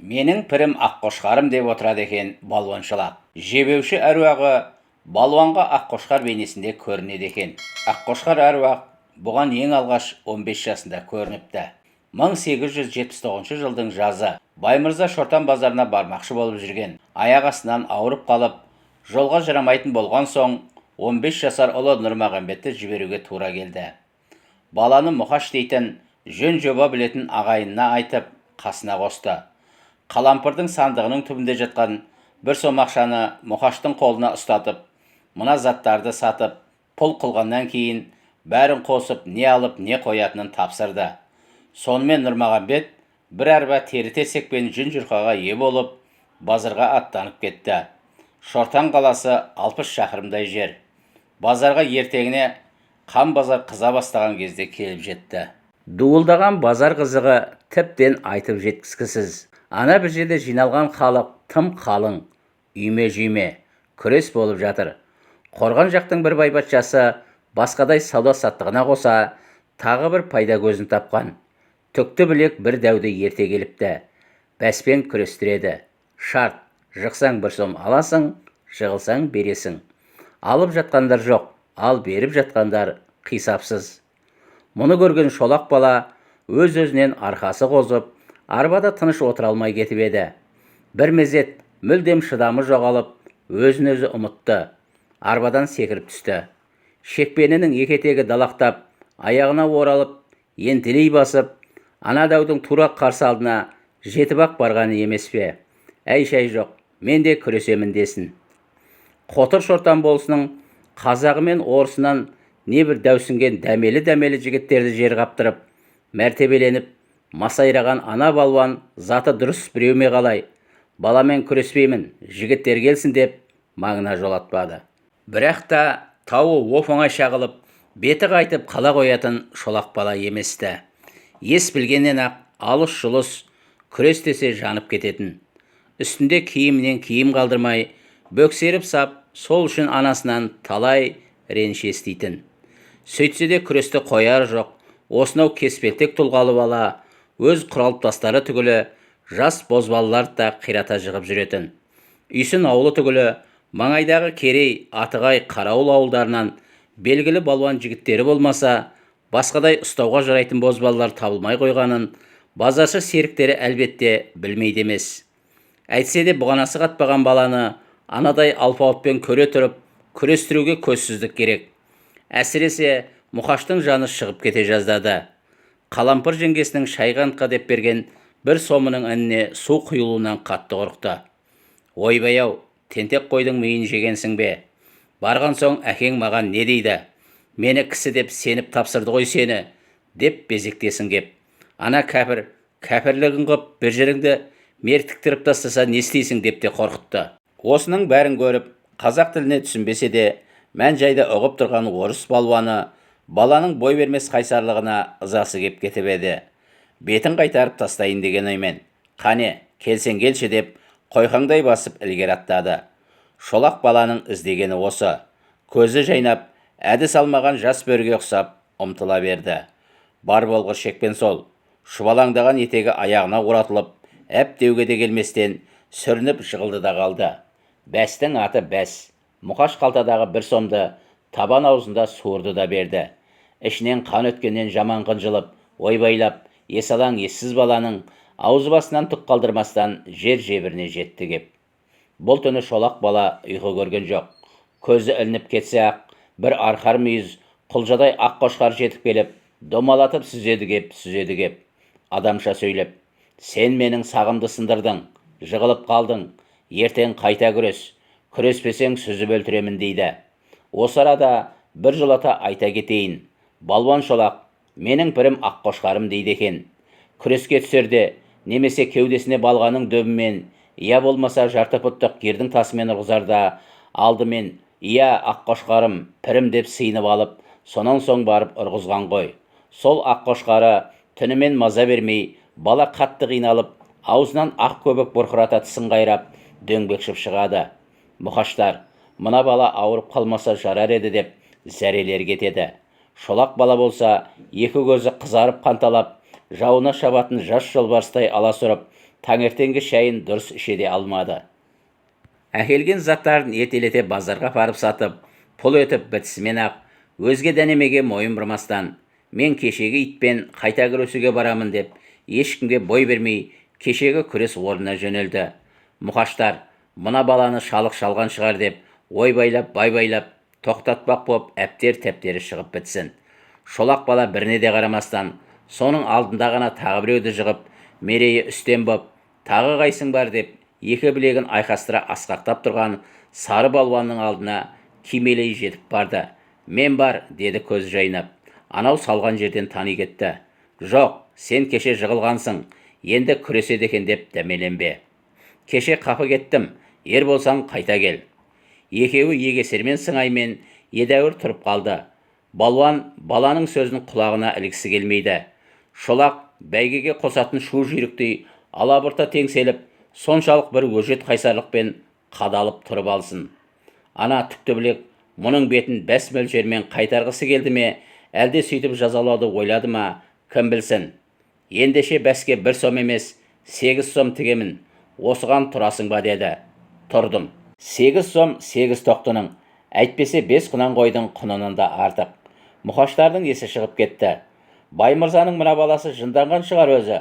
Менің пірім аққошқарым деп отырады екен балуаншылақ. Жебеуші әруағы балуанға аққошқар бейнесінде көрінеді екен. Аққошқар әруақ бұған ең алғаш 15 жасында көрініпті. 1879 жылдың жазы Баймырза Шортан базарына бармақшы болып жүрген. Аяқ астынан ауырып қалып, жолға жарамайтын болған соң 15 жасар ұлы Нұрмағамбетті жіберуге тура келді. Баланы Мұқаш дейтін жөн жоба білетін ағайынына айтып, қасына қосты. Қалампырдың сандығының түбінде жатқан бір сом ақшаны Мұқаштың қолына ұстатып, мына заттарды сатып, пұл қылғаннан кейін бәрін қосып, не алып, не қоятынын тапсырды. Сонымен Нұрмағамбет бір арба тері-терсек пен жүн-жұрқаға ие болып, базарға аттанып кетті. Шортан қаласы 60 шақырымдай жер. Базарға ертеңіне қан базар қыза бастаған кезде келіп жетті. Дуылдаған базар қызығы тіптен айтып жеткізгісіз. Ана бір жерде жиналған халық тым қалың, үйме-жүйме, күрес болып жатыр. Қорған жақтың бір байбатшасы басқадай сауда-саттығына қоса, тағы бір пайда көзін тапқан. Түкті білек бір дәуді ерте келіпті. Бәспен күрестіреді. Шарт, жықсаң бір сом аласың, жығылсаң бересің. Алып жатқандар жоқ, ал беріп жатқандар қисапсыз. Мұны көрген шолақ бала өз-өзінен арқасы қозып, арбада тыныш отыра алмай кетіп еді. Бір мезет мүлдем шыдамы жоғалып, өзін-өзі ұмытты. Арбадан секіріп түсті. Шекпенінің екетегі далақтап, аяғына оралып, ентелей басып, ана дәудің тура қарсы алдына жетіп-ақ барғаны емес пе? Әй-шәй жоқ, мен де күресемін десін. Қотыр Шортан болысының қазағы мен орысынан небір дәусінген дәмелі жігіттерді жер қаптырып, мәртебеленіп, масайраған ана балуан заты дұрыс біреуме қалай, баламен күреспеймін, жігіттер келсін деп маңына жолатпады. Бірақ та тауы оп-оңай шағылып, беті қайтып қала қоятын шолақ бала еместі. Ес білгеннен ақ алыс-жұлыс күрес десе жанып кететін. Үстінде киімінен киім қалдырмай, бөксеріп сап, сол үшін анасынан талай реніш еститін. Сөйтсе де күресті қояр жоқ, осынау кеспелтек тұлғалы бала өз құралып-тастары түгілі жас бозбалаларды да қирата жығып жүретін. Үйсін ауылы түгілі маңайдағы Керей, Атығай, Қарауыл ауылдарынан белгілі балуан жігіттері болмаса, басқадай ұстауға жарайтын бозбалалар табылмай қойғанын базаршы серіктері әлбетте білмейді емес. Әйтсе де бұғанасы қатпаған баланы анадай алпауытпен көре тұрып, күрестіруге көзсіздік керек. Әсіресе Мұқаштың жаны шығып кете жаздады. Қалампыр жеңгесінің шайғантқа деп берген бір сомының ініне су құйылуынан қатты қорықты. Ойбай-ау, тентек қойдың миын жегенсің бе? Барған соң әкең маған не дейді? Мені кісі деп сеніп тапсырды ғой сені, деп безектесін кеп. Ана кәпір, кәпірлігін қып бір жеріңді мертіктіріп тастаса не істейсің деп те қорқытты. Осының бәрін көріп, қазақ тіліне түсінбесе де, мән жайды ұғып тұрған орыс балуаны баланың бой бермес қайсарлығына ызасы кеп кетіп еді. Бетін қайтарып тастайын деген оймен, қане, келсең келші деп, қойқаңдай басып ілгері аттады. Шолақ баланың іздегені осы. Көзі жайнап, әдіс алмаған жас бөріге ұқсап, ұмтыла берді. Бар болғыр шекпен сол, шұбалаңдаған етегі аяғына оратылып, әп деуге де келместен сүрініп жығылды да қалды. Бәстің аты бәс. Мұқаш қалтадағы бір сомды табан аузында суырды да берді. Ішінен қан өткеннен жаман қынжылып, ойбайлап, есалаң ессіз баланың аузы басынан түк қалдырмастан жер жебіріне жетті кеп. Бұл түні шолақ бала ұйқы көрген жоқ. Көзі ілініп кетсе ақ, бір арқар мүйіз құлжадай аққошқар жетіп келіп, домалатып сүзеді кеп. Адамша сөйлеп, сен менің сағымды сындырдың, жығылып қалдың, ертең қайта күрес, күреспесең сүзіп өлтіремін дейді. Осы арада бір жолата айта кетейін. Балуан Шолақ, менің бірім аққошқарым дейді екен. Күреске түсерде, немесе кеудесіне балғаның дөбімен, я болмаса жарты пұттық кердің тасымен ұрғызарда, алдымен, я аққошқарым, пірім деп сыйынып алып, сонан соң барып ұрғызған ғой. Сол аққошқары түнімен маза бермей, бала қатты қиналып, аузынан ақ көбік бұрқырата тісін қайрап, дөңбекшіп шығады. Мұқаштар, мына бала ауырып қалмаса жарар еді деп зәрелер кетеді. Шолақ бала болса, екі көзі қызарып қанталап, жауына шабатын жас жолбарыстай аласұрып, таңертеңгі шайын дұрыс іше де алмады. Әкелген заттарын ертелете базарға апарып сатып, пұл өтіп бітісімен-ақ өзге дәнемеге мойын бұрмастан, мен кешегі итпен қайта күресуге барамын деп, ешкімге бой бермей, кешегі күрес орнына жөнелді. Мұқаштар, мына баланы шалық шалған шығар деп, ойбайлап, байбайлап, тоқтатпақ боп әптер-тәптері шығып бітсін. Шолақ бала біріне де қарамастан, соның алдында ғана тағы біреуді жығып, мерейі үстем боп, тағы қайсың бар деп, екі білегін айқастыра асқақтап тұрған сары балуанның алдына кимелей жетіп барды. Мен бар, деді көз жайнап. Анау салған жерден тани кетті. Жоқ, сен кеше жығылғансың, енді күреседі екен деп дәмеленбе. Кеше қапы кеттім, ер болсаң қайта кел. Екеуі егесермен сыңаймен едәуір тұрып қалды. Балуан баланың сөзін құлағына ілгісі келмейді. Шолақ бәйгеге қосатын шу жүйріктей алабұрта теңселіп, соншалық бір өжет қайсарлықпен қадалып тұрып алсын. Ана түптіблек мұның бетін бәс мөлшермен қайтарғысы келді ме, әлде сөйтіп жазалауды ойлады ма, кім білсін. Ендеше бәске 1 сом емес, 8 сом тігемін. Осыған тұрасың ба, деді. Тұрдым. 8 сом 8 тоқтының, әйтпесе 5 құнан қойдың құнынан да артық. Мұқаштардың есі шығып кетті. Баймырзаның мына баласы жынданған шығар өзі.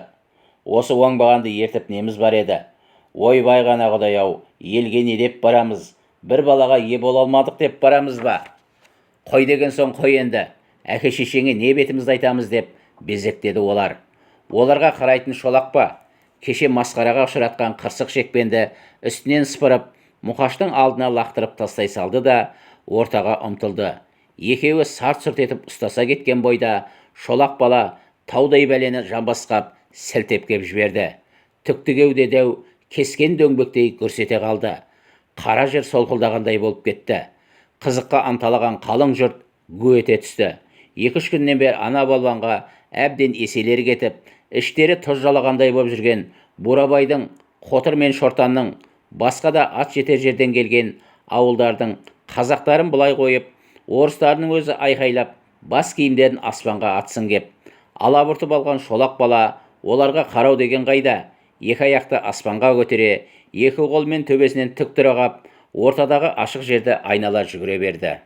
Осы оңбағанды ертіп неміз бар еді. Ойбай ғана Құдай-ау, елге не деп барамыз? Бір балаға ие бола алмадық деп барамыз ба? Қой деген соң қой енді. Әке-шешеңе не бетімізді айтамыз деп безектеді олар. Оларға қарайтын Шолақ па? Кеше масқараға ұшыратқан қырсық шекпенді үстінен сыпырып, Мұқаштың алдына лақтырып тастай салды да ортаға ұмтылды. Екеуі сарт-сұрт етіп ұстаса кеткен бойда Шолақ бала таудай бәлені жамбасқап сілтеп кеп жіберді. Түктігеуде дәу кескен дөңбектей көрсете қалды. Қара жер солқылдағандай болып кетті. Қызыққа анталаған қалың жұрт гу ете түсті. 2-3 күннен бері ана балуанға әбден еселері кетіп, іштері тұз жалағандай болып жүрген Бурабайдың, Қотыр мен Шортанның, басқа да ат жетер жерден келген ауылдардың қазақтарын бұлай қойып, орыстарының өзі айқайлап, бас киімдерін аспанға атсын кеп, алабұртып алған Шолақ бала оларға қарау деген қайда? Екі аяқты аспанға көтере, екі қолмен төбесінен тік тұра қап, ортадағы ашық жерді айнала жүгіре берді.